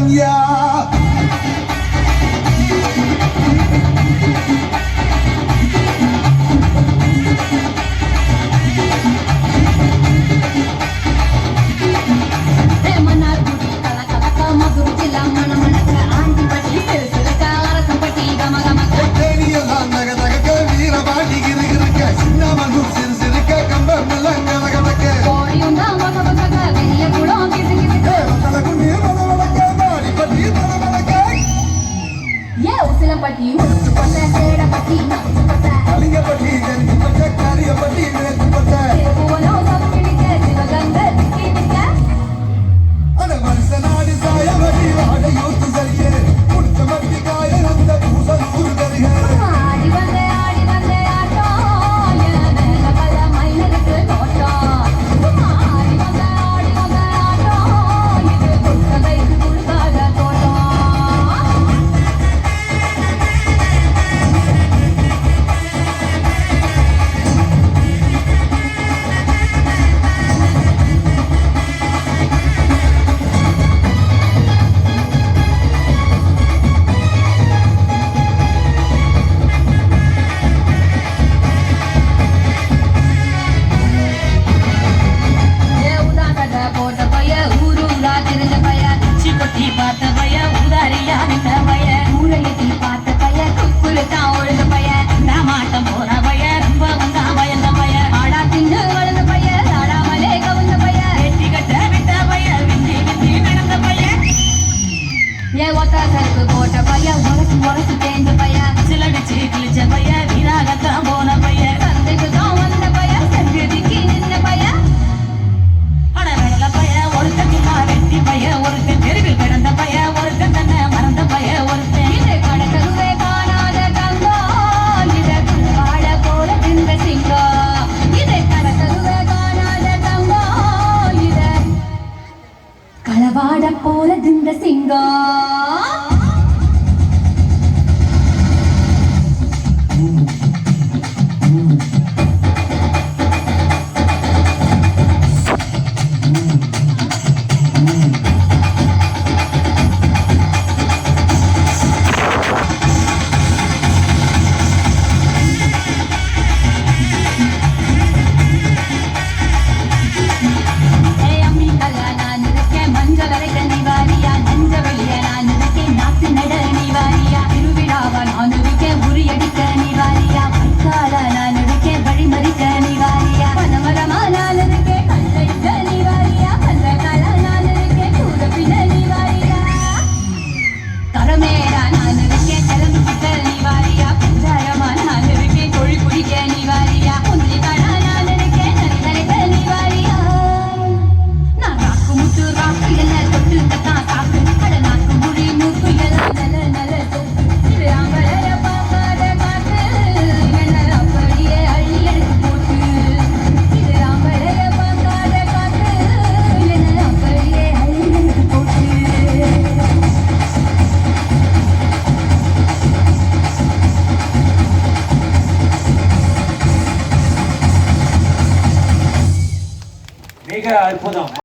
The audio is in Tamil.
தங்கியா பட்டி முத்து பட்ட சேட பட்டி நச்சு பட்ட கலிங்க பட்டி கரிஞ்சு பட்ட கரிய பட்டி நேத்து பட்ட தேவனோ சப்பிடிக்க சிவகங்க திக்கி நிக்க அட மனுஷனாடி சாய வடி வாட யூத்து சரியே முடுத்த மட்டி காய அந்த பூச நூறு கரியே ஆடி வந்தே ஆட்டம் என் மேல பல மயிலுக்கு தோட்டம் ஆடி வந்தே ஆட்டம் இது குட்டதைக்கு குடுக்காத தோட்டம் போட்ட பைய உரசு தேஞ்ச பைய சிலடிச்சு கிழிச்ச பைய வீராகத்தான் போன பைய சந்தைக்கு தான் வந்த பைய சங்கதிக்கு நின்ன பைய அட வெள்ள பைய ஒருத்தன் வெட்டி பைய ஒருத்தன் தெருவில் கிடந்த பைய ஒருத்தன் தன்னை மறந்த பைய ஒருத்தன் இது கடற்கருவே காணாத தங்கம் இதை வாழ போல தின்ற சிங்கம் இதை கடற்கருவே காணாத தங்கம் இதை களவாட போல தின்ற சிங்கம் மிக அற்புதம்.